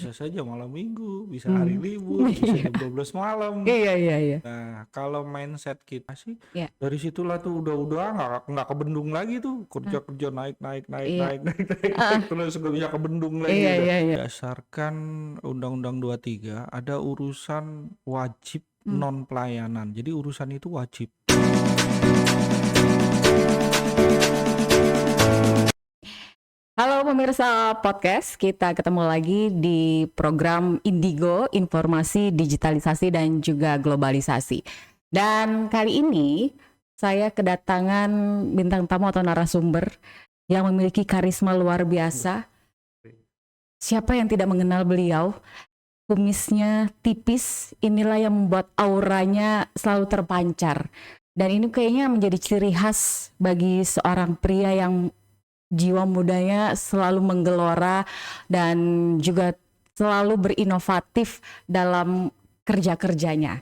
Bisa saja malam minggu, bisa hari Hmm. libur, bisa Iya, jam 12 malam. iya, iya, iya. Nah, kalau mindset kita sih Iya. dari situlah tuh udah nggak kebendung lagi tuh, Ah, kerja naik naik naik iya. naik naik naik, naik, Ah, terus nggak bisa kebendung lagi iya, udah. iya, iya. Berdasarkan Undang-Undang 23 ada urusan wajib Hmm. non pelayanan. Jadi urusan itu wajib. Halo pemirsa podcast, kita ketemu lagi di program Indigo, Informasi, Digitalisasi, dan juga Globalisasi. Dan kali ini saya kedatangan bintang tamu atau narasumber yang memiliki karisma luar biasa. Siapa yang tidak mengenal beliau? Kumisnya tipis, inilah yang membuat auranya selalu terpancar. Dan ini kayaknya menjadi ciri khas bagi seorang pria yang jiwa mudanya selalu menggelora dan juga selalu berinovatif dalam kerja-kerjanya.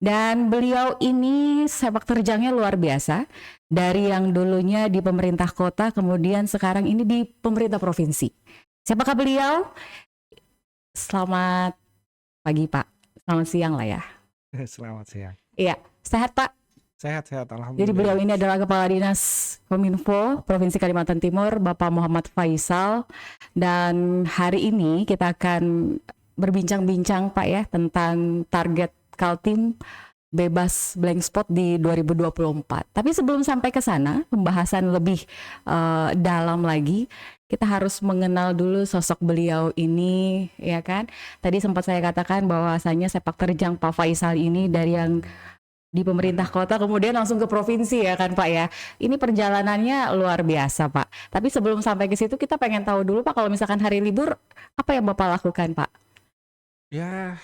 Dan beliau ini sepak terjangnya luar biasa. Dari yang dulunya di pemerintah kota, kemudian sekarang ini di pemerintah provinsi. Siapakah beliau? Selamat pagi Pak, selamat siang lah ya. Selamat siang. Iya, sehat Pak? Sehat-sehat, Jadi beliau alhamdulillah. ini adalah Kepala Dinas Kominfo Provinsi Kalimantan Timur, Bapak Muhammad Faisal. Dan hari ini kita akan berbincang-bincang Pak ya tentang target Kaltim bebas blank spot di 2024. Tapi sebelum sampai ke sana, pembahasan lebih dalam lagi, kita harus mengenal dulu sosok beliau ini, ya kan? Tadi sempat saya katakan bahwasanya sepak terjang Pak Faisal ini dari yang di pemerintah kota kemudian langsung ke provinsi ya kan Pak ya. Ini perjalanannya luar biasa Pak. Tapi sebelum sampai ke situ kita pengen tahu dulu Pak, kalau misalkan hari libur apa yang Bapak lakukan Pak? Ya,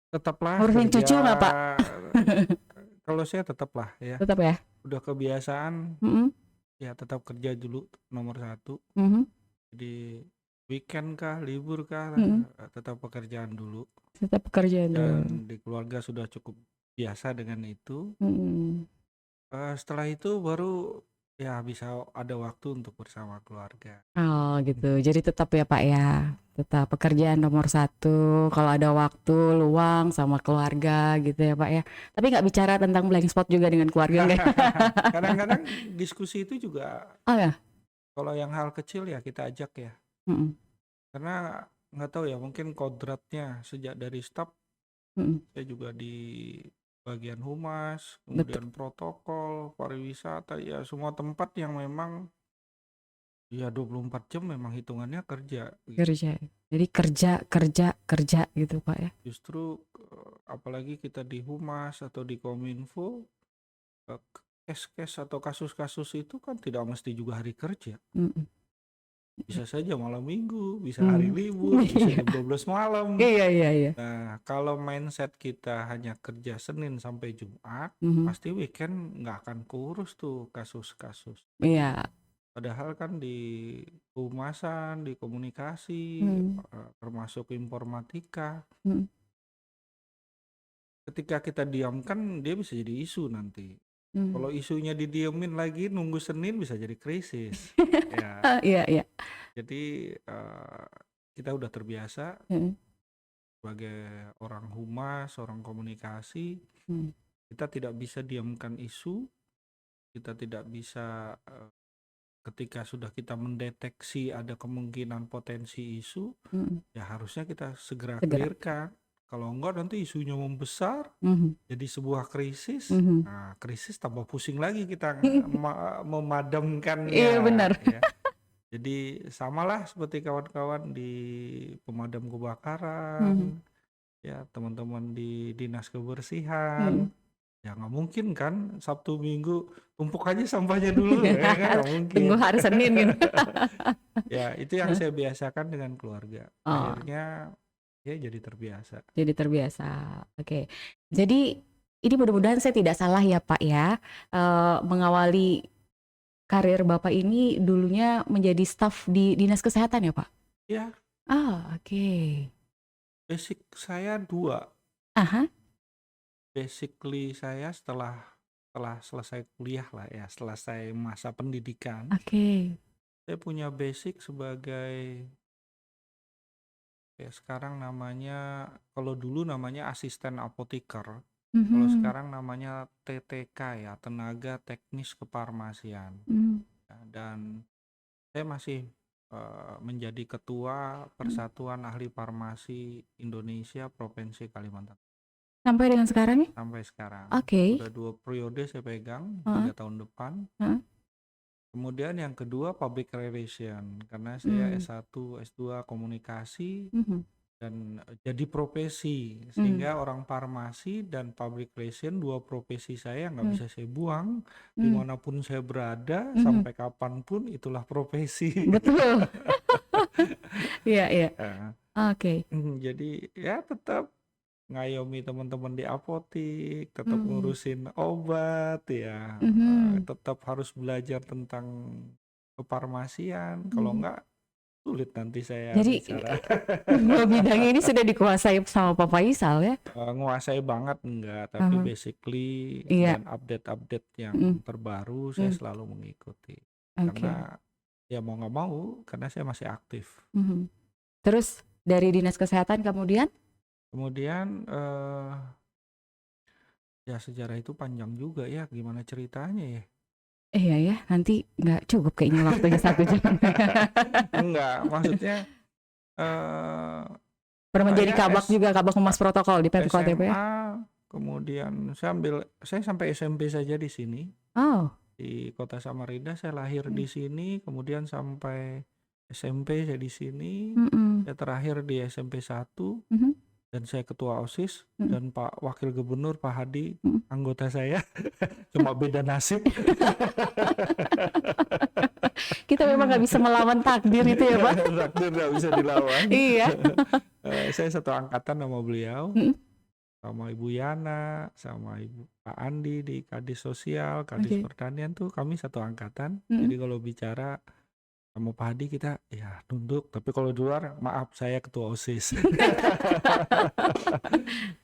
tetaplah Ngurusin kerja. cucu nggak Pak? Kalau saya tetaplah ya, Tetap ya? udah kebiasaan Mm-mm. ya tetap kerja dulu nomor satu. Mhm. Jadi weekend kah, libur kah, Mm-mm. tetap pekerjaan dulu. Tetap pekerjaan dulu. Dan di keluarga sudah cukup biasa dengan itu. Mm-mm. Setelah itu baru ya bisa ada waktu untuk bersama keluarga. Oh gitu, jadi tetap ya Pak ya, tetap pekerjaan nomor satu, kalau ada waktu luang sama keluarga gitu ya Pak ya. Tapi nggak bicara tentang blank spot juga dengan keluarga enggak? Kadang-kadang diskusi itu juga Oh ya. kalau yang hal kecil ya kita ajak ya. Mm-mm. Karena nggak tahu ya, mungkin kodratnya sejak dari staf. Mm-mm. Saya juga di bagian humas, Betul, kemudian protokol, pariwisata, ya semua tempat yang memang ya 24 jam memang hitungannya kerja gitu. kerja. Jadi kerja, kerja, kerja gitu Pak ya. Justru apalagi kita di humas atau di kominfo, case-case atau kasus-kasus itu kan tidak mesti juga hari kerja. Mm-mm. Bisa saja malam minggu, bisa hari Mm. libur, bisa Iya, jam 12 malam. iya, iya, iya. Nah, kalau mindset kita hanya kerja Senin sampai Jumat, Mhm. pasti weekend nggak akan kurus tuh kasus-kasus. Iya. Padahal kan di kehumasan, di komunikasi, Mm. termasuk informatika, Mm. ketika kita diamkan dia bisa jadi isu nanti. Mm. Kalau isunya didiemin lagi nunggu Senin bisa jadi krisis. Ya, Ah, iya, iya. jadi kita udah terbiasa Mm. sebagai orang humas, orang komunikasi, Mm. kita tidak bisa diamkan isu, kita tidak bisa ketika sudah kita mendeteksi ada kemungkinan potensi isu, Mm. ya harusnya kita segera Segera. clearkan. Kalau enggak nanti isunya membesar, Mhm. jadi sebuah krisis. Mhm. Nah, krisis tambah pusing lagi kita memadamkannya Iya benar. ya. Jadi samalah seperti kawan-kawan di pemadam Mhm. kebakaran, ya teman-teman di dinas kebersihan. Mhm. Ya nggak mungkin kan Sabtu Minggu tumpuk aja sampahnya dulu, ya kan nggak mungkin. Tunggu hari Senin gitu. Ya itu yang saya biasakan dengan keluarga. Oh, Akhirnya ya jadi terbiasa. jadi terbiasa. Oke. Jadi ini mudah-mudahan saya tidak salah ya Pak ya. Mengawali karir Bapak ini dulunya menjadi staf di Dinas Kesehatan ya Pak? Ya Ah, oke. basic saya dua. Aha, Basically saya setelah selesai kuliah lah ya, selesai masa pendidikan, oke. saya punya basic sebagai Ya sekarang namanya, kalau dulu namanya asisten apoteker, kalau Mhm. sekarang namanya TTK ya, tenaga teknis kefarmasian. Mmm. Ya, dan saya masih menjadi ketua Mhm. Persatuan Ahli Farmasi Indonesia Provinsi Kalimantan Sampai dengan sekarang ya? sampai sekarang. Oke. Udah 2 periode saya pegang, Heeh 3 tahun depan. heeh. Kemudian yang kedua public relation, karena saya Mmm. S1, S2 komunikasi Mhm. dan jadi profesi, Mmm. sehingga orang farmasi dan public relation, 2 profesi saya nggak Mmm. bisa saya buang. Mmm. Dimanapun saya berada Mhm. sampai kapanpun itulah profesi. Betul. Iya iya. Ya, Oke. jadi ya tetap ngayomi teman-teman di apotik, tetap Mhm. ngurusin obat ya, Mhm. tetap harus belajar tentang kefarmasian. Kalau Mhm. enggak sulit nanti saya Jadi bicara. kedua bidang ini sudah dikuasai sama Papa Isal ya? Nguasai banget enggak, tapi Mhm. basically Iya. dan update-update yang Mhm. terbaru saya Mmm. selalu mengikuti. Karena Oke. ya mau nggak mau, karena saya masih aktif. Mhm. Terus dari dinas kesehatan kemudian? Kemudian ya sejarah itu panjang juga ya, gimana ceritanya ya? Iya ya, nanti nggak cukup kayaknya waktunya 1 jam. Enggak, maksudnya eh Pernah menjadi saya kabak juga, kabak humas protokol di Pemkot ya, Pak, ya? SMA, kemudian saya sampai SMP saja di sini, Oh. di Kota Samarinda. Saya lahir Mhm. di sini, kemudian sampai SMP saya di sini. Mhm. Saya terakhir di SMP 1 Mhm. dan saya ketua OSIS, Mhm. dan Pak Wakil Gubernur Pak Hadi Mhm. anggota saya. Cuma beda nasib. Kita memang nggak bisa melawan takdir itu ya, Pak? Takdir nggak bisa dilawan. Iya. Saya satu angkatan sama beliau, Mhm. sama Ibu Yana, sama Ibu Pak Andi di Kadis Sosial, Kadis Oke. Pertanian tuh kami satu angkatan. Mhm. Jadi kalau bicara sama Pak Hadi kita ya nunduk, tapi kalau di luar maaf saya ketua OSIS.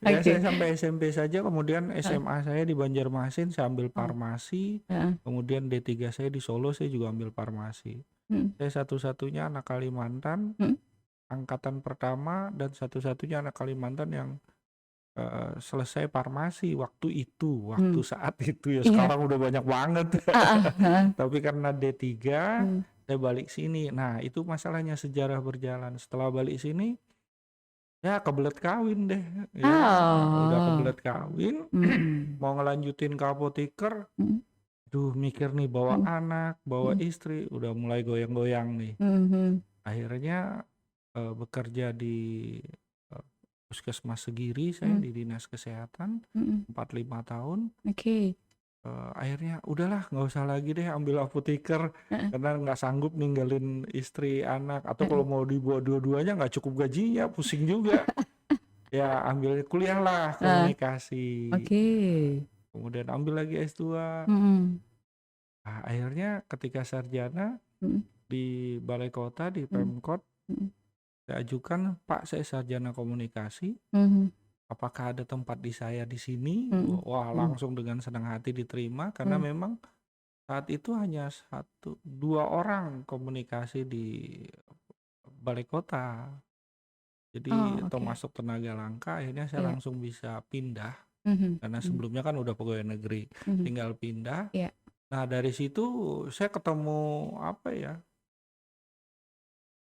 Ya Oke. saya sampai SMP saja, kemudian Heeh. SMA saya di Banjarmasin saya ambil Oh. farmasi, Heeh. kemudian D3 saya di Solo saya juga ambil farmasi. Mhm. Saya satu-satunya anak Kalimantan, Mhm. angkatan pertama, dan satu-satunya anak Kalimantan yang selesai farmasi waktu itu, waktu Mmm. saat itu ya. Iya. Sekarang udah banyak banget. Heeh heeh. Tapi karena D3 Mmm. saya balik sini. Nah itu masalahnya sejarah berjalan. Setelah balik sini ya kebelet kawin deh ya, udah Oh. kebelet kawin, Mhm. mau ngelanjutin ke apoteker, Mhm. duh mikir nih bawa Mhm. anak, bawa Mhm. istri, udah mulai goyang-goyang nih. Mhm. Akhirnya bekerja di eh, Puskesmas Segiri, saya Mhm. di Dinas Kesehatan Mhm. 4-5 tahun. Oke. Akhirnya udahlah nggak usah lagi deh ambil apoteker, Heeh. karena nggak sanggup ninggalin istri anak, atau Heeh. kalau mau dibawa dua-duanya nggak cukup gajinya, pusing juga. Ya ambil kuliah lah Heeh. komunikasi. Oke. Kemudian ambil lagi S2. Mhm. Nah, akhirnya ketika sarjana Mhm. di Balai Kota di Mhm. Pemkot, Mhm. saya ajukan, Pak saya sarjana komunikasi, Mhm. apakah ada tempat di saya di sini? Mhm. Wah Mhm. langsung dengan senang hati diterima, karena Mhm. memang saat itu hanya 1-2 orang komunikasi di Balai Kota. Jadi Oh, oke. termasuk tenaga langka. Akhirnya saya Iya. langsung bisa pindah, Mhm. karena Mhm. sebelumnya kan udah pegawai negeri, Mhm. tinggal pindah. Iya. Nah dari situ saya ketemu apa ya,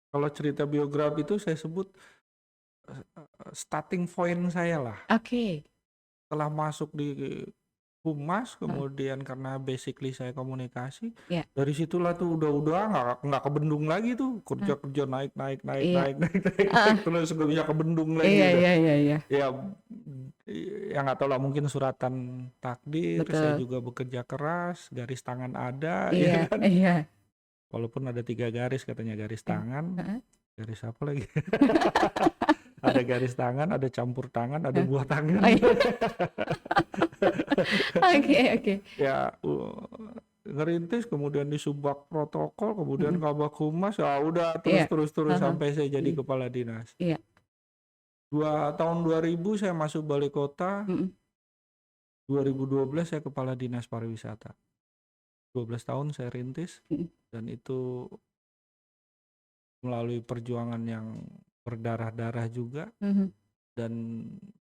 kalau cerita biografi itu saya sebut starting point saya lah. Oke. Setelah masuk di Humas, Heeh. kemudian karena basically saya komunikasi, Iya. dari situlah tuh udah nggak kebendung lagi tuh, Heeh. kerja naik Iya. Heeh. terus nggak bisa kebendung lagi Iya udah. iya iya iya. Ya ya nggak tahu lah, mungkin suratan takdir. Saya Betul. juga bekerja keras, garis tangan ada ya Iya kan, iya. walaupun ada 3 garis katanya, garis Iya. tangan, Heeh. garis apa lagi. Ada garis tangan, ada campur tangan, ada Heeh. buah tangan. Oh, iya. Oke oke. Ya ngerintis, kemudian di Subbak Protokol, kemudian Mhm. Kabak Humas, ya udah Iya. terus Heeh. sampai saya jadi Mhm. kepala dinas. Iya. Tahun 2000 saya masuk Balai Kota, Mhm. 2012 saya kepala dinas pariwisata. 12 tahun saya rintis, Mhm. dan itu melalui perjuangan yang berdarah-darah juga, Mhm. dan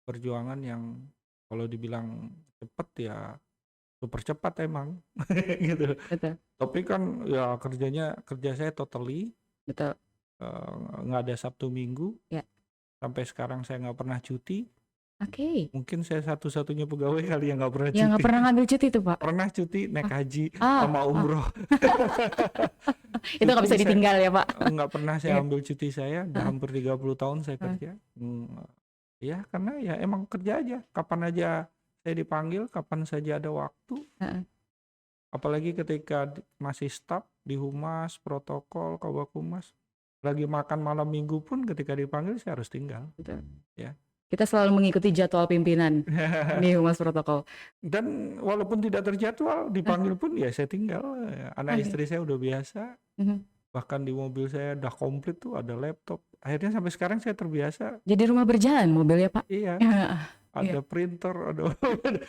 perjuangan yang kalau dibilang cepet ya super cepat emang gitu. Betul, Tapi kan ya kerja saya totally betul. nggak ada Sabtu Minggu, Ya. sampai sekarang saya nggak pernah cuti. Oke. Mungkin saya satu-satunya pegawai kali yang nggak pernah Ya nggak cuti. pernah ngambil cuti tuh, Pak? Pernah cuti naik Ah, haji ah, sama ah. umroh. Itu nggak Cuti bisa saya ditinggal ya, Pak? nggak pernah saya Iya. ambil cuti, saya udah Heeh, hampir 30 tahun saya heeh, kerja. Ya karena ya emang kerja aja, kapan aja saya dipanggil, kapan saja ada waktu. heeh, Apalagi ketika masih staf di humas, protokol, kabak humas, lagi makan malam minggu pun ketika dipanggil saya harus tinggal betul. ya. Kita selalu mengikuti jadwal pimpinan di Humas Protokol. Dan walaupun tidak terjadwal Ah, dipanggil pun ya saya tinggal. Anak oke. istri saya udah biasa, Mhm. bahkan di mobil saya udah komplit tuh ada laptop. Akhirnya sampai sekarang saya terbiasa. Jadi rumah berjalan mobilnya, Pak? Iya, Heeh, iya. ada printer, ada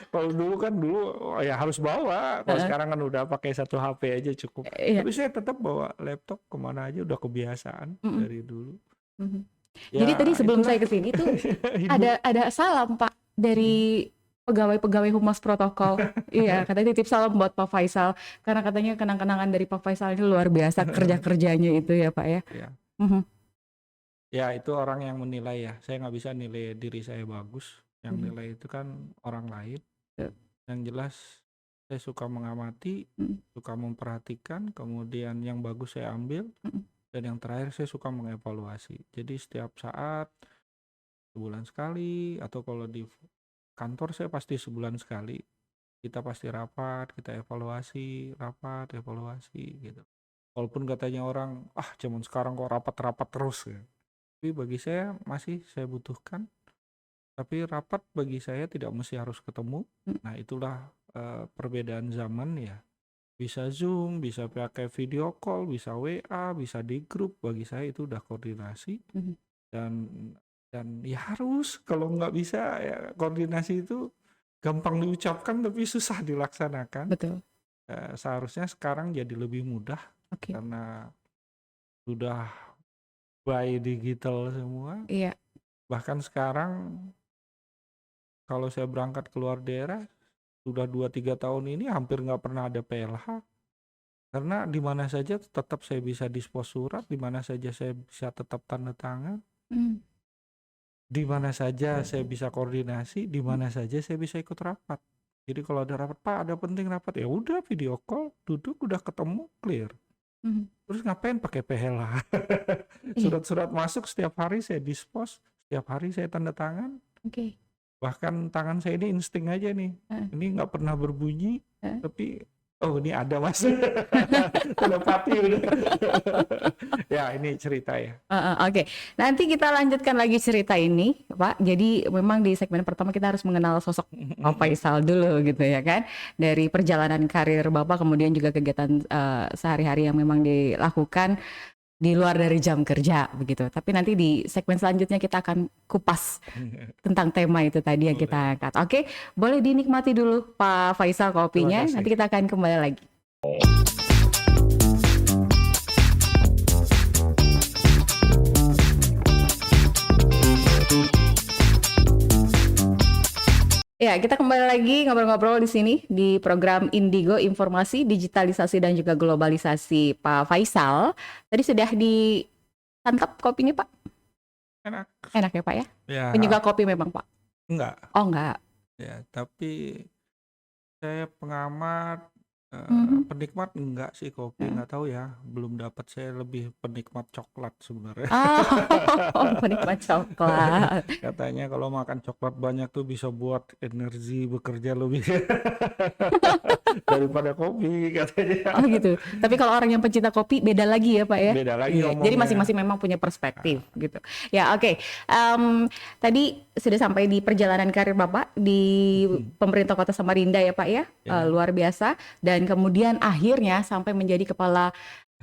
kalau dulu kan oh ya harus bawa. Kalau Heeh, sekarang kan udah pakai satu HP aja cukup. iya. Tapi saya tetap bawa laptop kemana aja, udah kebiasaan Mhm, dari dulu. mhm. Jadi tadi Ya sebelum itulah saya ke sini tuh hidup. ada salam, Pak, dari pegawai-pegawai Humas Protokol. Iya, katanya titip salam buat Pak Faisal karena katanya kenang-kenangan dari Pak Faisal ini luar biasa kerja-kerjanya itu ya, Pak ya. Ya, Mhm, ya itu orang yang menilai ya. Saya nggak bisa nilai diri saya bagus. Yang mhm. nilai itu kan orang lain. Betul. Yang jelas saya suka mengamati, Mhm, suka memperhatikan, kemudian yang bagus saya ambil, mhm, dan yang terakhir saya suka mengevaluasi. Jadi setiap saat, sebulan sekali, atau kalau di kantor saya pasti sebulan sekali. Kita pasti rapat, kita evaluasi, rapat, evaluasi gitu. Walaupun katanya orang, zaman sekarang kok rapat-rapat terus ya. Tapi bagi saya masih saya butuhkan. Tapi rapat bagi saya tidak mesti harus ketemu. mhm, Nah itulah perbedaan zaman ya. Bisa Zoom, bisa pakai video call, bisa WA, bisa di grup. Bagi saya itu udah koordinasi. mhm. Dan ya harus, kalau nggak bisa ya koordinasi itu gampang diucapkan tapi susah dilaksanakan. Betul. Seharusnya sekarang jadi lebih mudah Oke. karena sudah by digital semua. Iya. Bahkan sekarang kalau saya berangkat keluar daerah sudah 2-3 tahun ini hampir nggak pernah ada PLH, karena di mana saja tetap saya bisa dispos surat, di mana saja saya bisa tetap tanda tangan, Mmm, di mana saja saya bisa koordinasi, di mhm, mana saja saya bisa ikut rapat. Jadi kalau ada rapat, Pak ada penting rapat, ya udah video call, duduk udah ketemu clear. mhm. Terus ngapain pakai PLH? Iya, Surat-surat masuk setiap hari saya dispos, setiap hari saya tanda tangan. oke. Bahkan tangan saya ini insting aja nih. Heeh, Ini nggak pernah berbunyi, heeh. tapi oh ini ada mas. Telepati udah. Ya ini cerita ya. Heeh, oke. Nanti kita lanjutkan lagi cerita ini, Pak. Jadi memang di segmen pertama kita harus mengenal sosok Pak Faisal dulu gitu ya kan. Dari perjalanan karir Bapak kemudian juga kegiatan sehari-hari yang memang dilakukan di luar dari jam kerja begitu. Tapi nanti di segmen selanjutnya kita akan kupas tentang tema itu tadi yang Boleh. kita angkat. Oke, boleh dinikmati dulu Pak Faisal Terima kopinya. kasih. Nanti kita akan kembali lagi. Ya, kita kembali lagi ngobrol-ngobrol di sini di program Indigo Informasi, Digitalisasi dan juga Globalisasi Pak Faisal. Tadi sudah disantap kopinya, Pak? Enak. Enak ya, Pak ya? Ya Penyuka kopi memang, Pak? enggak. Oh, enggak. Ya tapi saya pengamat, Mhm. penikmat enggak sih kopi, Heeh. nggak tahu ya, belum dapat. Saya lebih penikmat coklat sebenarnya. Oh, penikmat coklat. Katanya kalau makan coklat banyak tuh bisa buat energi bekerja lebih daripada kopi katanya. Oh gitu. Tapi kalau orang yang pencinta kopi beda lagi ya Pak ya? Beda lagi Iya. Jadi ngomongnya. masing-masing memang punya perspektif gitu. Ya oke. Tadi sudah sampai di perjalanan karir Bapak di pemerintah Kota Samarinda ya Pak ya? Ya. Luar biasa. Dan kemudian akhirnya sampai menjadi Kepala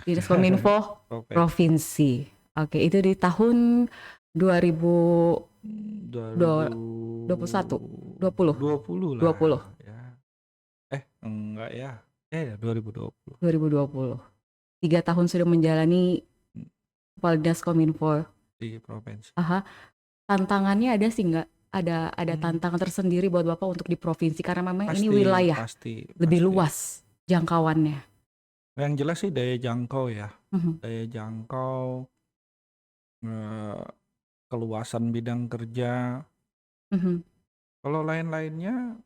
Dinas Kominfo Oke. Provinsi. Oke, itu di tahun 2021, 20. 20 lah 20. ya. Enggak ya. 2020. 2020. 3 tahun sudah menjalani Kepala Dinas Kominfo di provinsi. Aha. Tantangannya ada sih nggak? Ada Hmm, tantangan tersendiri buat Bapak untuk di provinsi karena memang ini pasti, wilayah pasti, lebih pasti. luas jangkauannya. Yang jelas sih daya jangkau ya, Mhm, daya jangkau, eh, keluasan bidang kerja. mhm, Kalau lain-lainnya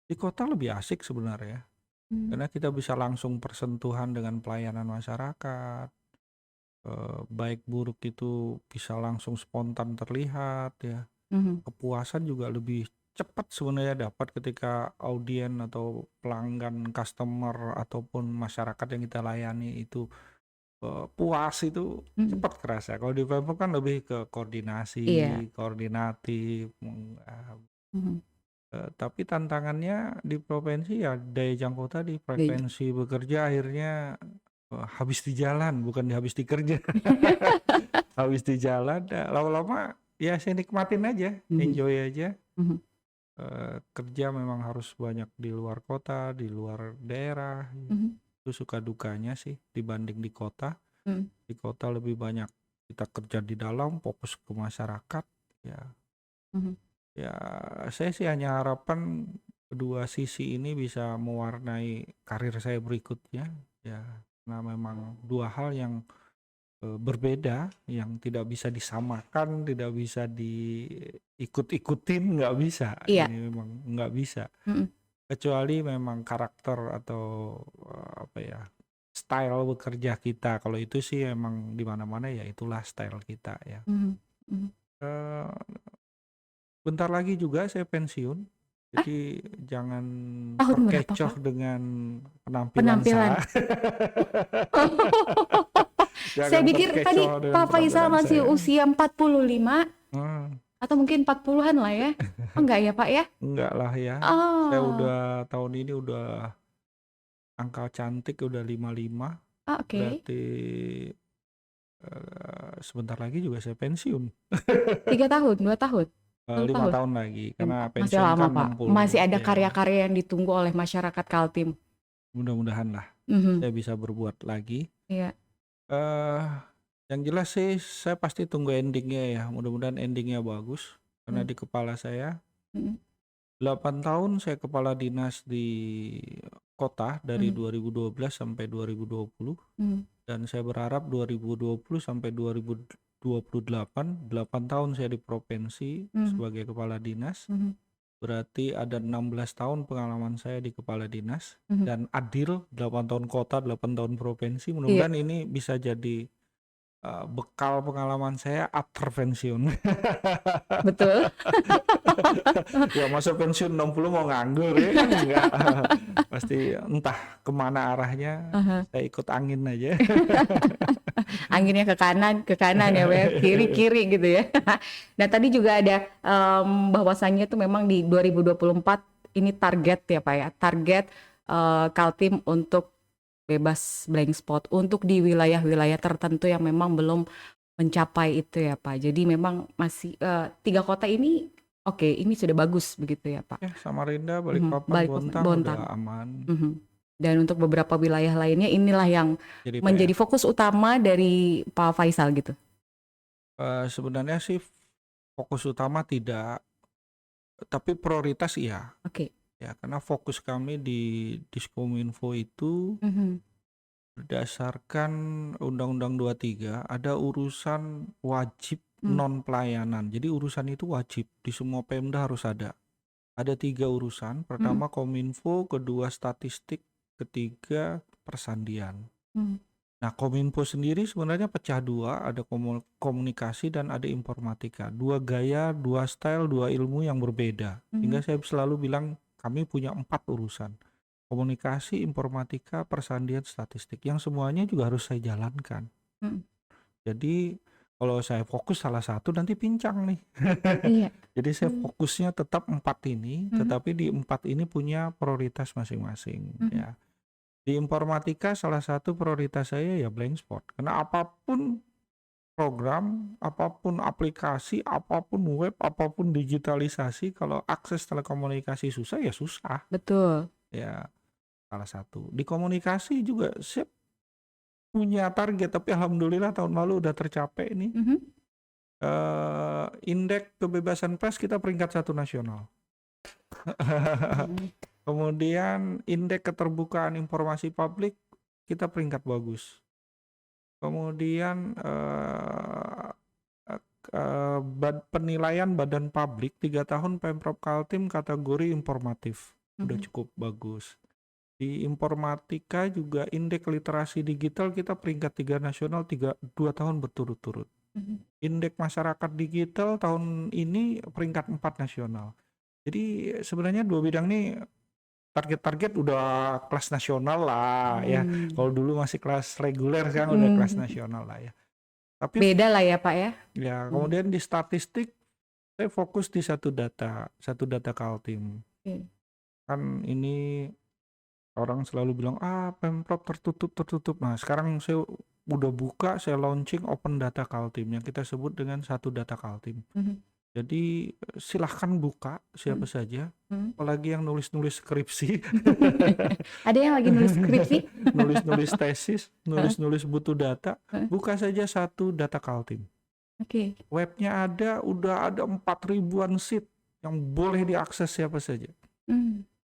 di kota lebih asik sebenarnya, mmm, karena kita bisa langsung persentuhan dengan pelayanan masyarakat. Baik buruk itu bisa langsung spontan terlihat ya. mhm, Kepuasan juga lebih cepat sebenarnya dapat ketika audien atau pelanggan, customer ataupun masyarakat yang kita layani itu puas, itu mhm. cepat kerasa. Kalau di Pemprov kan lebih ke koordinasi, Iya, koordinatif, mhm, tapi tantangannya di provinsi ya daya jangkau tadi, iya. frekuensi bekerja akhirnya habis di jalan, bukan habis di kerja. Habis di jalan, lama-lama ya saya nikmatin aja, Mhm, enjoy aja. mhm, Kerja memang harus banyak di luar kota, di luar daerah. mhm, Itu suka dukanya sih dibanding di kota. mhm, Di kota lebih banyak kita kerja di dalam, fokus ke masyarakat. Ya, mhm. ya saya sih hanya harapan kedua sisi ini bisa mewarnai karir saya berikutnya. Ya, karena memang dua hal yang berbeda, yang tidak bisa disamakan, tidak bisa diikut-ikutin, nggak bisa. Iya, Ini memang nggak bisa. mhm, Kecuali memang karakter atau apa ya, style bekerja kita. Kalau itu sih emang di mana-mana ya itulah style kita ya. mhm, mhm. Eh, Bentar lagi juga saya pensiun. Ah, Jadi jangan tahun berapa, terkecoh Pak? dengan penampilan Penampilan? saya. Saya Jangan pikir tadi terkecoh dengan Pak Faisal penampilan masih saya. usia 45 Hmm. atau mungkin 40-an lah ya? Oh, enggak ya, Pak, ya? Enggak lah ya. Saya Oh, udah tahun ini udah angka cantik udah 55. oh, oke. Berarti sebentar lagi juga saya pensiun. 3 tahun, 2 tahun, 1 5 tahun? tahun lagi karena Masih pensiun lama, kan Pak. 60 Masih ada ya. karya-karya yang ditunggu oleh masyarakat Kaltim. Mudah-mudahan lah Mhm, saya bisa berbuat lagi. iya, eh yang jelas sih saya pasti tunggu endingnya ya. Mudah-mudahan endingnya bagus. Karena mmm, di kepala saya mhm, 8 tahun saya kepala dinas di kota dari mhm, 2012 sampai 2020. mhm, Dan saya berharap 2020 sampai 2028, 8 tahun saya di provinsi mhm, sebagai kepala dinas. mhm, Berarti ada 16 tahun pengalaman saya di kepala dinas. mhm. Dan adil, 8 tahun kota, 8 tahun provinsi. Iya, Mudah-mudahan ini bisa jadi bekal pengalaman saya after pensiun. betul. Ya masa pensiun 60 mau nganggur ya kan enggak. Pasti entah kemana arahnya, Ah hah. saya ikut angin aja. Anginnya ke kanan ya, Pak, ya, kiri-kiri gitu ya. Nah, tadi juga ada, bahwasannya tuh memang di 2024 ini target ya, Pak, ya, target, Kaltim untuk bebas blank spot untuk di wilayah-wilayah tertentu yang memang belum mencapai itu ya, Pak. Jadi memang masih, 3 kota ini oke, ini sudah bagus begitu ya, Pak? Ya, Samarinda, Mhm, Balikpapan, Balikpapan, Bontang udah Bontang. aman. Mhm. Dan untuk beberapa wilayah lainnya inilah yang Jadi menjadi PR. fokus utama dari Pak Faisal gitu? Sebenarnya sih fokus utama tidak, tapi prioritas iya. Oke. Ya, karena fokus kami di Diskominfo itu Mhm, berdasarkan Undang-Undang 23 ada urusan wajib mmm, non pelayanan. Jadi urusan itu wajib di semua Pemda harus ada. Ada 3 urusan. mhm, Pertama Kominfo, kedua statistik, ketiga persandian. mhm, Nah, Kominfo sendiri sebenarnya pecah dua, ada komunikasi dan ada informatika. Dua gaya, dua style, dua ilmu yang berbeda. Sehingga mhm, saya selalu bilang kami punya 4 urusan. Komunikasi, informatika, persandian, statistik. Yang semuanya juga harus saya jalankan. mhm. Jadi kalau saya fokus salah satu nanti pincang nih. Iya. Jadi saya Mmm, fokusnya tetap 4 ini, mhm, tetapi di 4 ini punya prioritas masing-masing mhm, ya. Di informatika salah satu prioritas saya ya blank spot. Karena apapun program, apapun aplikasi, apapun web, apapun digitalisasi, kalau akses telekomunikasi susah ya susah. betul. Ya salah satu. Di komunikasi juga saya punya target, tapi alhamdulillah tahun lalu udah tercapai nih. Mhm, Indeks kebebasan pers kita peringkat 1 nasional. Hmm. Kemudian indeks keterbukaan informasi publik kita peringkat bagus. Kemudian penilaian badan publik 3 tahun Pemprov Kaltim kategori informatif. Udah cukup bagus. Di informatika juga indeks literasi digital kita peringkat 3 nasional 2 tahun berturut-turut. Indeks masyarakat digital tahun ini peringkat 4 nasional. Jadi sebenarnya 2 bidang ini target-target udah kelas nasional lah ya. Kalau dulu masih kelas reguler, sekarang udah kelas nasional lah ya. Tapi Beda lah ya Pak ya. ya kemudian di statistik saya fokus di satu data Kaltim. Kan ini orang selalu bilang Pemprov tertutup. Nah sekarang saya udah buka, saya launching open data Kaltim yang kita sebut dengan satu data Kaltim. Jadi silahkan buka siapa saja, apalagi yang nulis-nulis skripsi, Ada yang lagi nulis skripsi? nulis-nulis tesis, nulis-nulis butuh data, buka saja satu data Kaltim. Oke. Webnya udah ada 4.000-an sheet yang boleh diakses siapa saja.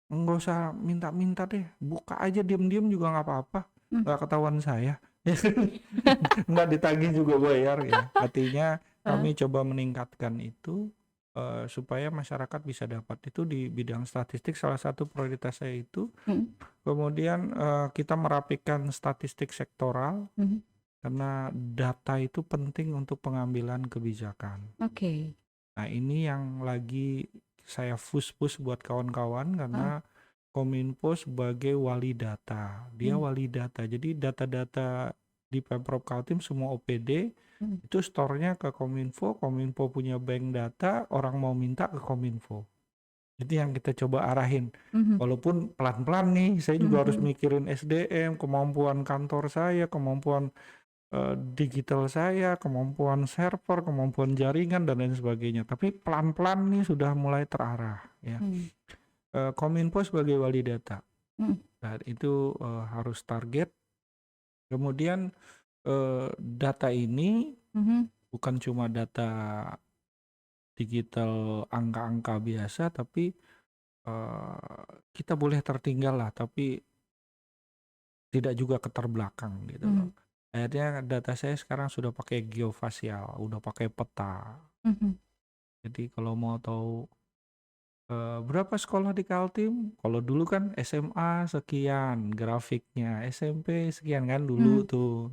Nggak usah minta-minta deh, buka aja diam-diam juga nggak apa-apa, nggak ketahuan saya. Nggak ditagih juga bayar ya. Artinya kami coba meningkatkan itu supaya masyarakat bisa dapat itu di bidang statistik. Salah satu prioritas saya itu. Kemudian kita merapikan statistik sektoral karena data itu penting untuk pengambilan kebijakan. Nah ini yang lagi saya push buat kawan-kawan karena Kominfo sebagai wali data. Dia wali data. Jadi data-data di Pemprov Kaltim semua OPD itu store-nya ke Kominfo. Kominfo punya bank data, orang mau minta ke Kominfo. Jadi yang kita coba arahin. Walaupun pelan-pelan nih, saya juga harus mikirin SDM, kemampuan kantor saya, kemampuan digital saya, kemampuan server, kemampuan jaringan dan lain sebagainya. Tapi pelan-pelan nih sudah mulai terarah ya. Kominfo sebagai wali data. Dan itu harus target. Kemudian data ini bukan cuma data digital angka-angka biasa, tapi kita boleh tertinggal lah, tapi tidak juga keterbelakang gitu loh. Akhirnya data saya sekarang sudah pakai geofasial, udah pakai peta. Jadi kalau mau tahu berapa sekolah di Kaltim, kalau dulu kan SMA sekian grafiknya, SMP sekian kan dulu tuh.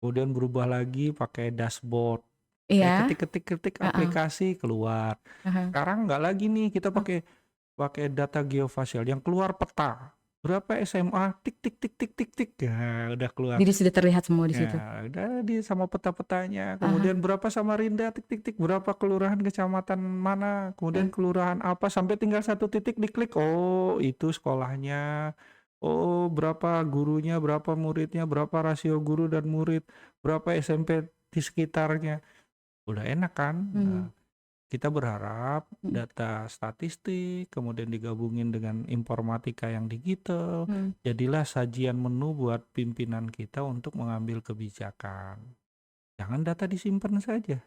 Kemudian berubah lagi pakai dashboard, ketik aplikasi keluar. Sekarang nggak lagi nih, kita pakai data geofasial yang keluar peta. Berapa SMA, tik, ya udah keluar. Jadi sudah terlihat semua di situ. Udah sama peta-petanya. Kemudian berapa Samarinda, tik, berapa kelurahan kecamatan mana, kemudian kelurahan apa, sampai tinggal satu titik diklik, oh itu sekolahnya, oh berapa gurunya, berapa muridnya, berapa rasio guru dan murid, berapa SMP di sekitarnya. Udah enak kan? Nah, kita berharap data statistik kemudian digabungin dengan informatika yang digital, jadilah sajian menu buat pimpinan kita untuk mengambil kebijakan. Jangan data disimpan saja.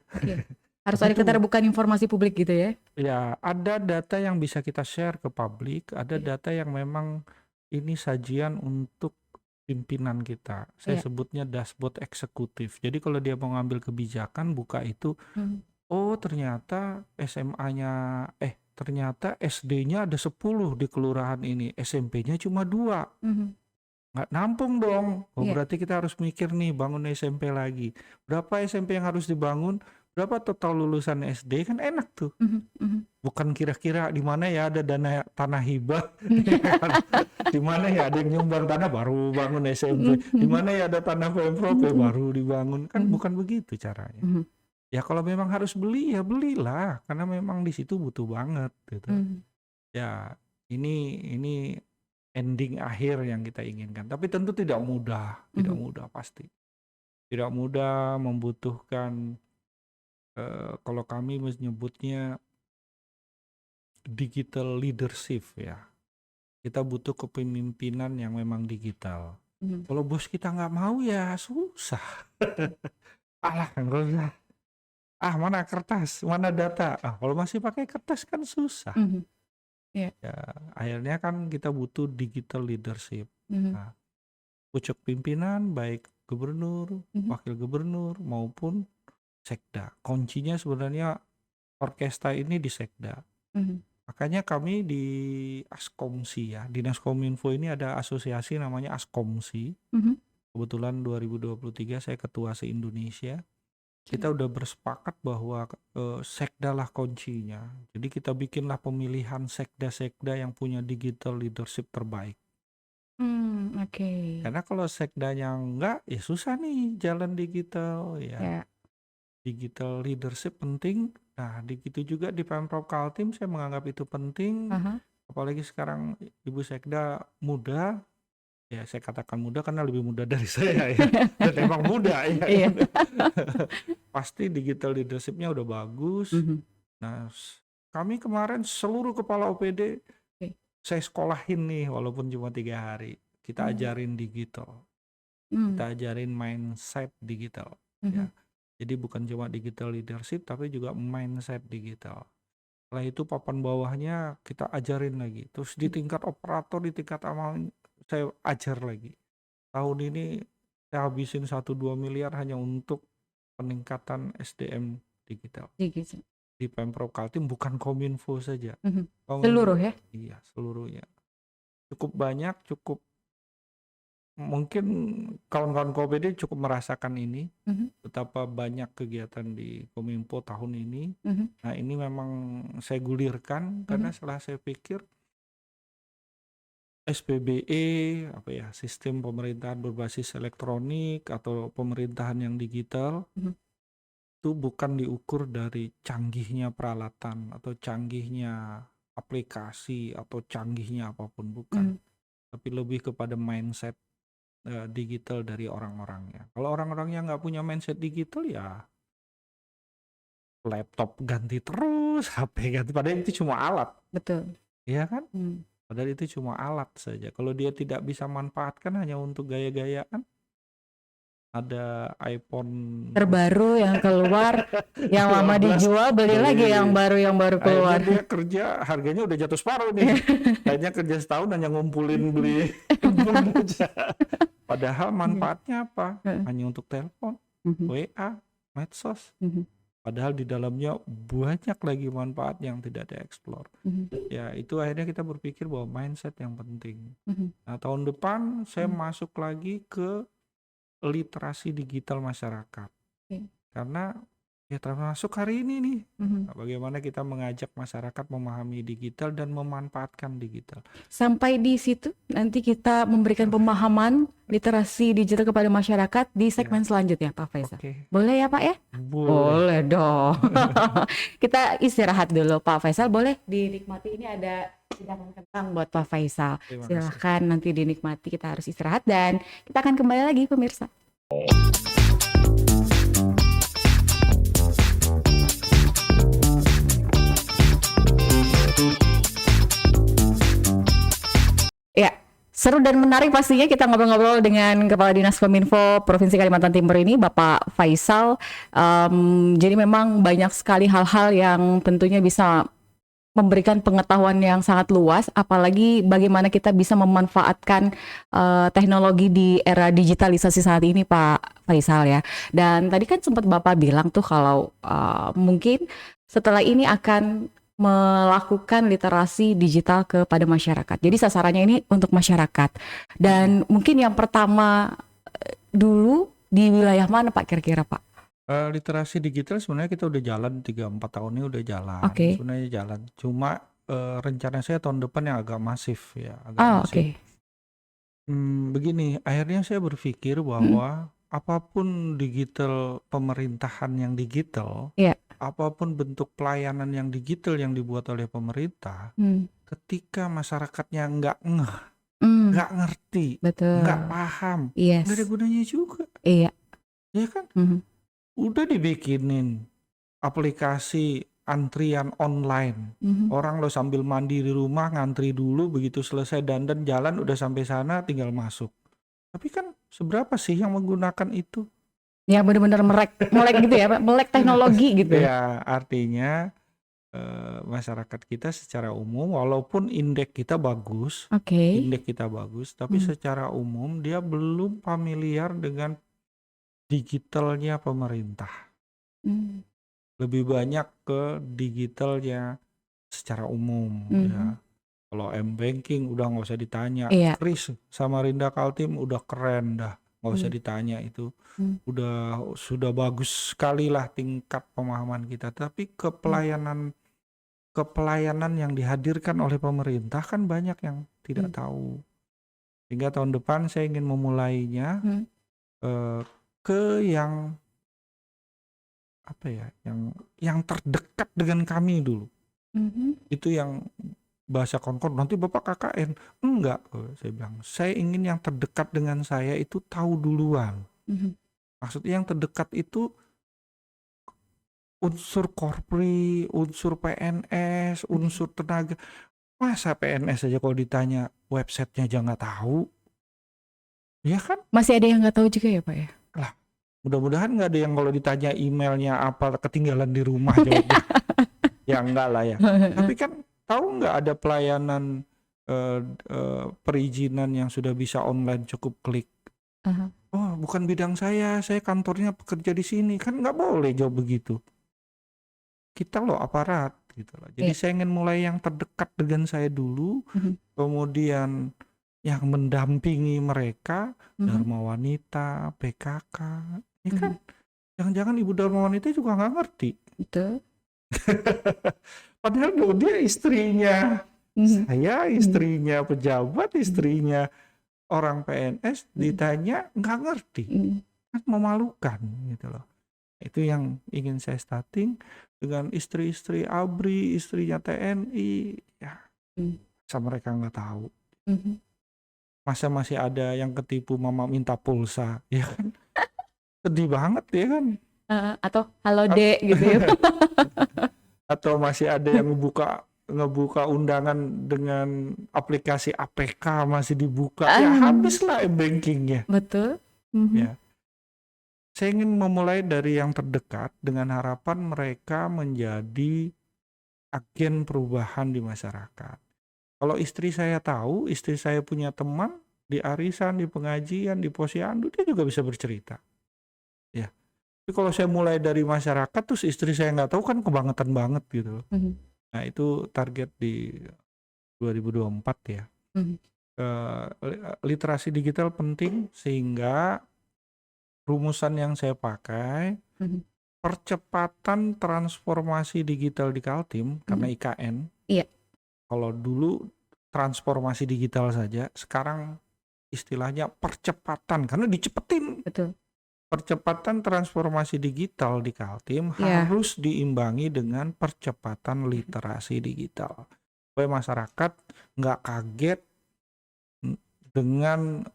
Harus ada keterbukaan informasi publik gitu ya? Ya, ada data yang bisa kita share ke publik, ada data yang memang ini sajian untuk pimpinan kita. Saya sebutnya dashboard eksekutif. Jadi kalau dia mau ngambil kebijakan, buka itu. Oh ternyata ternyata SD-nya ada 10 di kelurahan ini, SMP-nya cuma 2. Nggak nampung dong. Berarti kita harus mikir nih, bangun SMP lagi. Berapa SMP yang harus dibangun? Berapa total lulusan SD? Kan enak tuh. Bukan kira-kira di mana ya ada dana tanah hibah, di mana ya ada yang nyumbang tanah baru bangun SMP, di mana ya ada tanah Pemprov baru dibangun. Kan bukan begitu caranya. Ya kalau memang harus beli ya belilah, karena memang di situ butuh banget gitu. Ya ini ending akhir yang kita inginkan. Tapi tentu tidak mudah pasti. Tidak mudah, membutuhkan kalau kami menyebutnya digital leadership ya. Kita butuh kepemimpinan yang memang digital. Kalau bos kita nggak mau ya susah. Alah nggak usah. Mana kertas, mana data. Kalau masih pakai kertas kan susah. Mhm. Iya. Ya, akhirnya kan kita butuh digital leadership. Mhm. Nah, pucuk pimpinan baik gubernur, Mhm. wakil gubernur maupun sekda. Kuncinya sebenarnya orkestra ini di sekda. Mhm. Makanya kami di Askomsi ya, Dinas Kominfo ini ada asosiasi namanya Askomsi. Mhm. Kebetulan 2023 saya ketua se-Indonesia. Oke. Kita udah bersepakat bahwa sekda lah kuncinya. Jadi kita bikinlah pemilihan sekda-sekda yang punya digital leadership terbaik. Oke. Karena kalau sekdanya enggak, ya susah nih jalan digital ya. Ya. Digital leadership penting. Nah, begitu juga di Pemprov Kaltim saya menganggap itu penting. Aha. Apalagi sekarang Ibu Sekda muda, ya saya katakan muda karena lebih muda dari saya ya. Dan emang muda ya Iya. kan. Pasti digital leadershipnya udah bagus. Mhm. Nah, kami kemarin seluruh kepala OPD Oke. saya sekolahin nih walaupun cuma 3 hari. Kita ajarin digital. Kita ajarin mindset digital ya. Mhm. Jadi bukan cuma digital leadership tapi juga mindset digital. Setelah itu papan bawahnya kita ajarin lagi. Terus di tingkat operator, di tingkat amal saya ajar lagi. Tahun ini saya habisin 1-2 miliar hanya untuk peningkatan SDM digital. Gitu. Di Pemprov Kaltim bukan Kominfo saja. Mhm. Kominfo, Seluruh ya? iya seluruhnya. Cukup banyak, mungkin kawan-kawan KOPD cukup merasakan ini. Mhm. Betapa banyak kegiatan di Kominfo tahun ini. Mhm. Nah ini memang saya gulirkan karena setelah saya pikir SPBE apa ya, sistem pemerintahan berbasis elektronik atau pemerintahan yang digital itu bukan diukur dari canggihnya peralatan atau canggihnya aplikasi atau canggihnya apapun, bukan. Tapi lebih kepada mindset digital dari orang-orangnya. Kalau orang-orangnya nggak punya mindset digital ya laptop ganti terus, HP ganti, padahal itu cuma alat, Betul. ya kan? Padahal itu cuma alat saja. Kalau dia tidak bisa manfaatkan hanya untuk gaya-gayaan, ada iPhone Terbaru yang keluar, yang lama 15 dijual, beli lagi yang baru keluar. akhirnya dia kerja harganya udah jatuh separuh nih. Kayaknya kerja setahun hanya ngumpulin beli handphone aja. Padahal manfaatnya apa? Hanya untuk telepon, WA, medsos. Padahal di dalamnya banyak lagi manfaat yang tidak dieksplor. Ya itu akhirnya kita berpikir bahwa mindset yang penting. Nah tahun depan saya masuk lagi ke literasi digital masyarakat. Karena ya termasuk hari ini nih, bagaimana kita mengajak masyarakat memahami digital dan memanfaatkan digital. Sampai di situ nanti kita memberikan pemahaman literasi digital kepada masyarakat di segmen selanjutnya, Pak Faisal. Boleh ya Pak ya? Boleh dong. Kita istirahat dulu Pak Faisal, boleh dinikmati, ini ada hidangan kentang buat Pak Faisal. Silahkan nanti dinikmati, kita harus istirahat dan kita akan kembali lagi pemirsa. Ya, seru dan menarik pastinya kita ngobrol-ngobrol dengan Kepala Dinas Kominfo Provinsi Kalimantan Timur ini, Bapak Faisal. Jadi memang banyak sekali hal-hal yang tentunya bisa memberikan pengetahuan yang sangat luas, apalagi bagaimana kita bisa memanfaatkan teknologi di era digitalisasi saat ini, Pak Faisal ya. Dan tadi kan sempat Bapak bilang tuh kalau mungkin setelah ini akan melakukan literasi digital kepada masyarakat. Jadi sasarannya ini untuk masyarakat. Dan mungkin yang pertama dulu di wilayah mana Pak kira-kira Pak? Literasi digital sebenarnya kita udah jalan 3-4 tahun ini udah jalan. Sebenarnya jalan. Cuma rencana saya tahun depan yang agak masif ya. Begini, akhirnya saya berpikir bahwa apapun digital pemerintahan yang digital, apapun bentuk pelayanan yang digital yang dibuat oleh pemerintah, ketika masyarakatnya nggak ngerti, nggak paham, nggak ada gunanya juga. Iya kan? Udah dibikinin aplikasi antrian online. Orang lo sambil mandi di rumah ngantri dulu, begitu selesai dandan jalan udah sampai sana tinggal masuk. Tapi kan seberapa sih yang menggunakan itu? Yang benar-benar melek gitu ya, Pak, melek teknologi gitu. Ya, artinya masyarakat kita secara umum walaupun Oke. indeks kita bagus, tapi Hmm. secara umum dia belum familiar dengan digitalnya pemerintah. Hmm. Lebih banyak ke digitalnya secara umum ya. Mhm. Kalau M-Banking udah nggak usah ditanya. Iya. Kris Samarinda Kaltim udah keren dah, nggak usah Hmm. ditanya itu. Hmm. Sudah bagus sekali lah tingkat pemahaman kita. Tapi Hmm. kepelayanan yang dihadirkan oleh pemerintah kan banyak yang tidak Hmm. tahu. Sehingga tahun depan saya ingin memulainya Hmm. ke yang apa ya, yang terdekat dengan kami dulu. Mhm. Itu yang bahasa konkord, nanti Bapak KKN. Enggak, saya bilang. Saya ingin yang terdekat dengan saya itu tahu duluan. Mhm. Maksudnya yang terdekat itu unsur korpri, unsur PNS, Mhm. unsur tenaga. Masa PNS aja kalau ditanya websitenya aja nggak tahu? Ya kan? Masih ada yang nggak tahu juga ya, Pak ya? Lah, mudah-mudahan nggak ada yang kalau ditanya emailnya apa ketinggalan di rumah jawabnya. Ya enggak lah ya. Tapi kan tahu nggak ada pelayanan perizinan yang sudah bisa online cukup klik. Aha. Oh, bukan bidang saya kantornya pekerja di sini. Kan nggak boleh jawab begitu. Kita loh aparat gitu loh. Jadi Iya. saya ingin mulai yang terdekat dengan saya dulu, Mhm. kemudian yang mendampingi mereka, Mhm. Dharma Wanita, PKK. Ya kan, Mhm. jangan-jangan Ibu Dharma Wanita juga nggak ngerti. Betul. Padahal dia istrinya Mhm. saya, Mhm. istrinya pejabat, Mhm. istrinya orang PNS, Mhm. ditanya nggak ngerti. Mhm. Kan memalukan gitu loh. Itu yang ingin saya starting dengan istri-istri ABRI, istrinya TNI. Ya, Mhm. masa mereka nggak tahu. Mhm. Masa masih ada yang ketipu mama minta pulsa, ya kan? Sedih banget ya kan? Atau halo At- Dek gitu ya. Atau masih ada yang ngebuka undangan dengan aplikasi APK masih dibuka. Ya habislah bankingnya. Betul. Mhm. Ya, saya ingin memulai dari yang terdekat dengan harapan mereka menjadi agen perubahan di masyarakat. Kalau istri saya tahu, istri saya punya teman di arisan, di pengajian, di posyandu, dia juga bisa bercerita. Ya. Tapi kalau saya mulai dari masyarakat, terus istri saya nggak tahu kan kebangetan banget gitu. Mhm. Nah itu target di 2024 ya. Mhm. Literasi digital penting sehingga rumusan yang saya pakai Mhm. percepatan transformasi digital di Kaltim karena Mhm. IKN. Iya. Kalau dulu transformasi digital saja, sekarang istilahnya percepatan karena dicepetin. Betul. Percepatan transformasi digital di Kaltim Iya. harus diimbangi dengan percepatan literasi digital. Supaya masyarakat nggak kaget dengan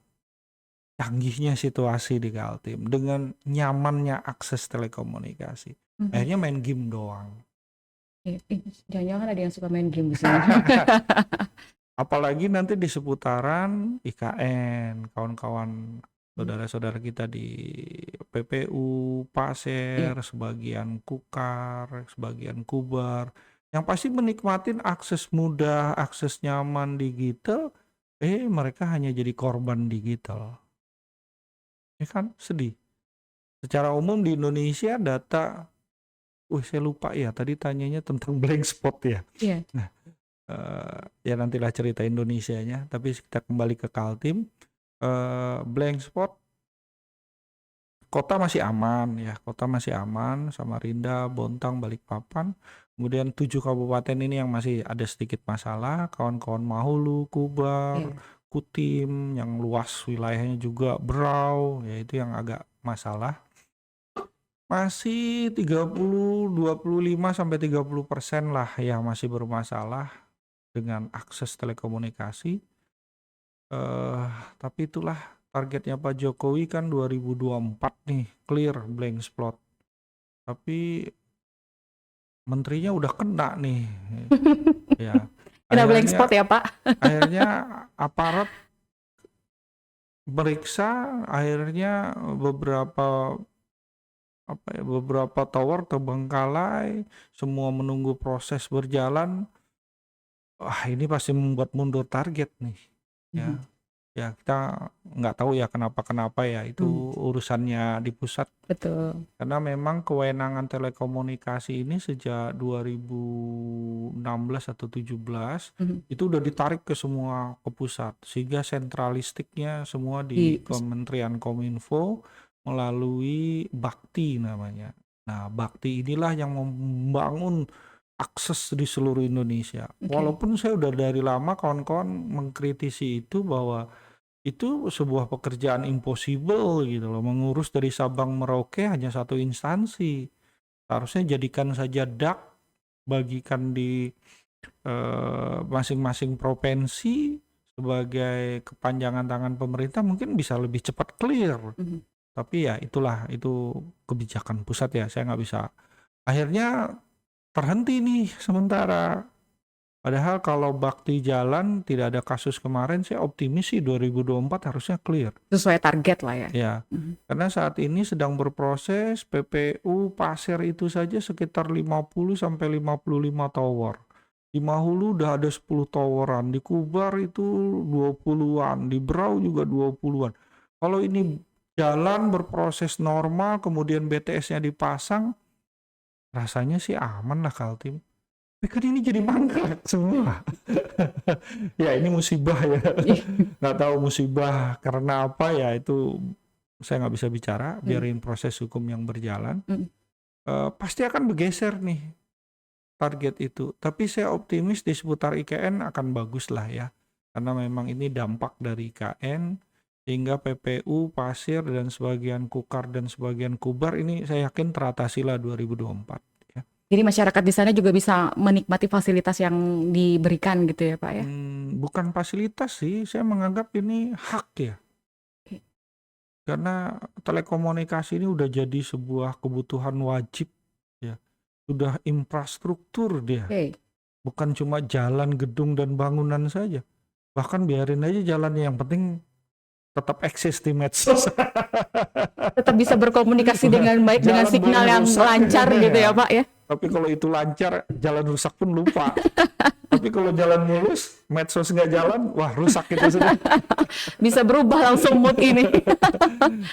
canggihnya situasi di Kaltim, dengan nyamannya akses telekomunikasi. Mhm. Akhirnya main game doang. Jangan-jangan ada yang suka main game di sini. Apalagi nanti di seputaran IKN, kawan-kawan Mhm. saudara-saudara kita di PPU, Iya. Pasir, sebagian Kukar, sebagian Kubar, yang pasti menikmatin akses mudah, akses nyaman digital, mereka hanya jadi korban digital. Ya kan, sedih. Secara umum di Indonesia data, saya lupa ya, tadi tanyanya tentang blank spot ya. Iya. Nah, ya nantilah cerita Indonesianya, tapi kita kembali ke Kaltim. Blank spot, kota masih aman ya, kota masih aman, Samarinda, Bontang, Balikpapan. Kemudian 7 kabupaten ini yang masih ada sedikit masalah, kawan-kawan Mahulu, Kubar, Iya. Kutim, yang luas wilayahnya juga Berau, ya itu yang agak masalah. Masih 25-30% lah yang masih bermasalah dengan akses telekomunikasi. Tapi itulah targetnya Pak Jokowi kan 2024 nih, clear blank spot. Tapi menterinya udah kena nih. Ya. Kena blank spot ya, Pak? Akhirnya aparat meriksa, akhirnya beberapa beberapa tower terbengkalai, semua menunggu proses berjalan. Wah, ini pasti membuat mundur target nih, ya. Mhm. Ya kita nggak tahu ya kenapa ya, itu Hmm, urusannya di pusat. betul. Karena memang kewenangan telekomunikasi ini sejak 2016 atau 17 Mhm. itu udah ditarik ke pusat, sehingga sentralistiknya semua Di di Kementerian Kominfo melalui Bakti namanya. Nah, Bakti inilah yang membangun akses di seluruh Indonesia. Oke. Walaupun saya udah dari lama kawan-kawan mengkritisi itu, bahwa itu sebuah pekerjaan impossible gitu loh, mengurus dari Sabang Merauke hanya satu instansi. Harusnya jadikan saja DAK, bagikan di masing-masing provinsi sebagai kepanjangan tangan pemerintah, mungkin bisa lebih cepat clear. Mhm. Tapi ya itulah, itu kebijakan pusat ya, saya nggak bisa. Akhirnya terhenti nih sementara. Padahal kalau Bakti jalan, tidak ada kasus kemarin, saya optimis sih 2024 harusnya clear. Sesuai target lah ya. Ya, Mhm. karena saat ini sedang berproses PPU Pasir itu saja sekitar 50 sampai 55 tower. Di Mahulu udah ada 10 toweran, di Kubar itu 20-an, di Berau juga 20-an. Kalau ini jalan berproses normal, kemudian BTS-nya dipasang, rasanya sih aman lah Kaltim. Tapi kan ini jadi mangkrak semua. Ya ini musibah ya. Nggak tahu musibah karena apa ya, itu saya nggak bisa bicara. Mhm. Biarin proses hukum yang berjalan. Mhm. Pasti akan bergeser nih target itu. Tapi saya optimis di seputar IKN akan bagus lah ya. Karena memang ini dampak dari IKN, sehingga PPU, Pasir, dan sebagian Kukar dan sebagian Kubar ini saya yakin teratasi lah 2024. Ya. Jadi masyarakat di sana juga bisa menikmati fasilitas yang diberikan gitu ya Pak ya. Bukan fasilitas sih, saya menganggap ini hak ya. Oke. Karena telekomunikasi ini udah jadi sebuah kebutuhan wajib ya. Sudah infrastruktur dia. Oke. Bukan cuma jalan, gedung, dan bangunan saja. Bahkan biarin aja jalannya, yang penting tetap eksis di medsos. Tetap bisa berkomunikasi dengan baik dengan Jalan signal boleh yang rusak lancar gitu ya ya. Pak ya. Tapi kalau itu lancar, jalan rusak pun lupa. Tapi kalau jalan mulus, medsos nggak jalan, wah rusak itu sudah. Bisa berubah langsung mood ini.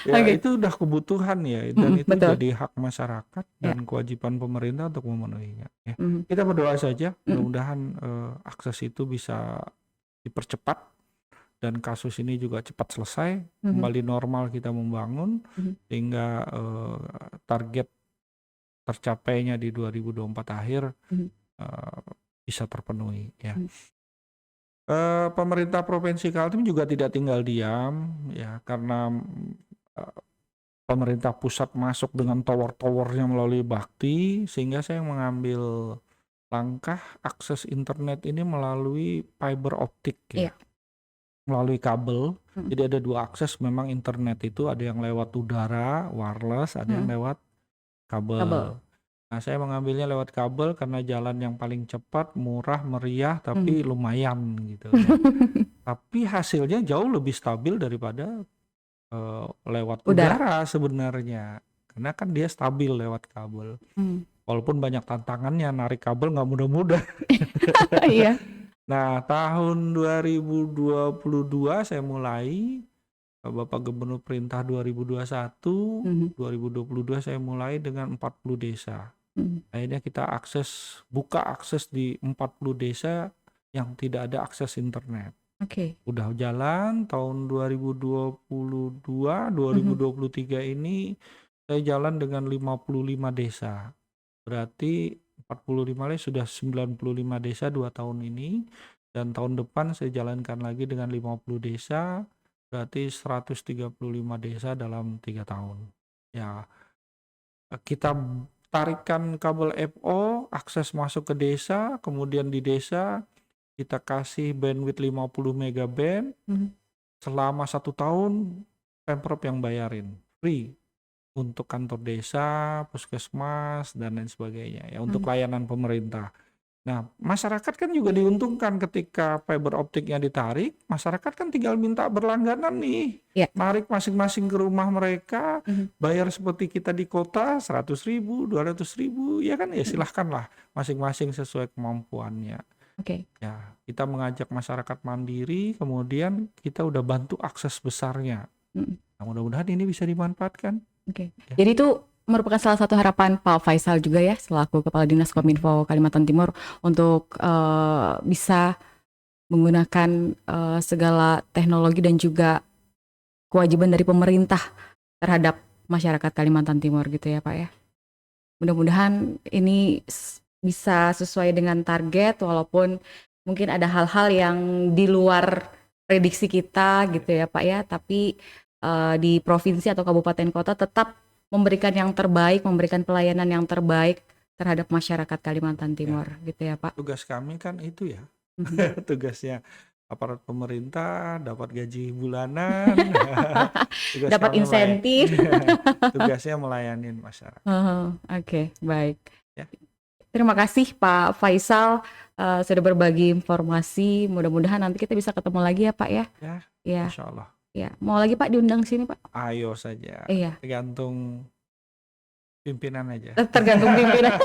Ya Oke. itu udah kebutuhan ya, dan itu Betul. jadi hak masyarakat Ya. dan kewajiban pemerintah untuk memenuhinya ya. Mhm. Kita berdoa saja, Mhm. mudah-mudahan akses itu bisa dipercepat dan kasus ini juga cepat selesai, Mhm. kembali normal kita membangun, Mhm. sehingga target tercapainya di 2024 akhir Mhm. bisa terpenuhi ya. Mhm. Pemerintah Provinsi Kaltim juga tidak tinggal diam ya, karena pemerintah pusat masuk dengan tower-towernya melalui Bakti, sehingga saya mengambil langkah akses internet ini melalui fiber optik ya, Iya. melalui kabel. Mhm. Jadi ada dua akses memang internet itu, ada yang lewat udara wireless, ada yang Mhm. lewat Kabel. kabel. Nah, saya mengambilnya lewat kabel karena jalan yang paling cepat, murah, meriah, Mhm. tapi lumayan gitu ya. Tapi hasilnya jauh lebih stabil daripada lewat Udara. udara sebenarnya. Karena kan dia stabil lewat kabel. Mhm. Walaupun banyak tantangannya, narik kabel nggak mudah-mudah. Iya. Nah, tahun 2022 saya mulai, Bapak Gubernur perintah 2021, Mhm. 2022 saya mulai dengan 40 desa. Mhm. Akhirnya kita buka akses di 40 desa yang tidak ada akses internet. Oke. Udah jalan tahun 2022, Mhm. 2023 ini saya jalan dengan 55 desa. Berarti 45 sudah 95 desa 2 tahun ini, dan tahun depan saya jalankan lagi dengan 50 desa, berarti 135 desa dalam 3 tahun. Ya, kita tarikan kabel FO, akses masuk ke desa, kemudian di desa kita kasih bandwidth 50 megaband, Mhm. selama 1 tahun Pemprov yang bayarin, free untuk kantor desa, puskesmas, dan lain sebagainya ya, untuk Mhm. layanan pemerintah. Nah, masyarakat kan juga diuntungkan ketika fiber optiknya ditarik, masyarakat kan tinggal minta berlangganan nih, Ya. narik masing-masing ke rumah mereka, Mhm. bayar seperti kita di kota 100.000, 200.000, ya kan ya Mhm. silahkanlah masing-masing sesuai kemampuannya. Oke. Ya, kita mengajak masyarakat mandiri, kemudian kita udah bantu akses besarnya. Mhm. Nah, mudah-mudahan ini bisa dimanfaatkan. Oke. Ya. Jadi itu merupakan salah satu harapan Pak Faisal juga ya selaku Kepala Dinas Kominfo Kalimantan Timur untuk bisa menggunakan segala teknologi dan juga kewajiban dari pemerintah terhadap masyarakat Kalimantan Timur gitu ya Pak ya. Mudah-mudahan ini bisa sesuai dengan target walaupun mungkin ada hal-hal yang di luar prediksi kita gitu ya Pak ya, tapi di provinsi atau kabupaten kota tetap memberikan yang terbaik, memberikan pelayanan yang terbaik terhadap masyarakat Kalimantan Timur gitu ya Pak. Tugas kami kan itu ya. Mhm. Tugasnya aparat pemerintah dapat gaji bulanan, tugas Dapat kami insentif. tugasnya melayani masyarakat. Oke, baik. Ya. Terima kasih Pak Faisal sudah berbagi informasi. Mudah-mudahan nanti kita bisa ketemu lagi ya Pak ya. Ya, Ya, Insya Allah. ya. Mau lagi Pak diundang sini Pak? Ayo saja. Iya. Tergantung pimpinan aja. Tergantung pimpinan.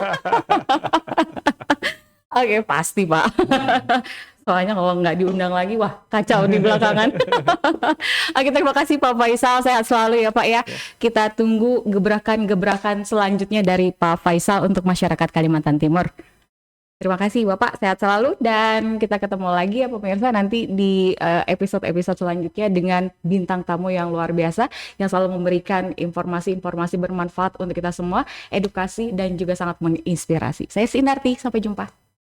Oke, pasti Pak. Soalnya kalau nggak diundang lagi, wah kacau di belakangan. Oke, terima kasih Pak Faisal. Sehat selalu ya Pak ya. Kita tunggu gebrakan-gebrakan selanjutnya dari Pak Faisal untuk masyarakat Kalimantan Timur. Terima kasih Bapak, sehat selalu dan kita ketemu lagi ya pemirsa nanti di episode-episode selanjutnya dengan bintang tamu yang luar biasa yang selalu memberikan informasi-informasi bermanfaat untuk kita semua, edukasi dan juga sangat menginspirasi. Saya Sinarti, sampai jumpa.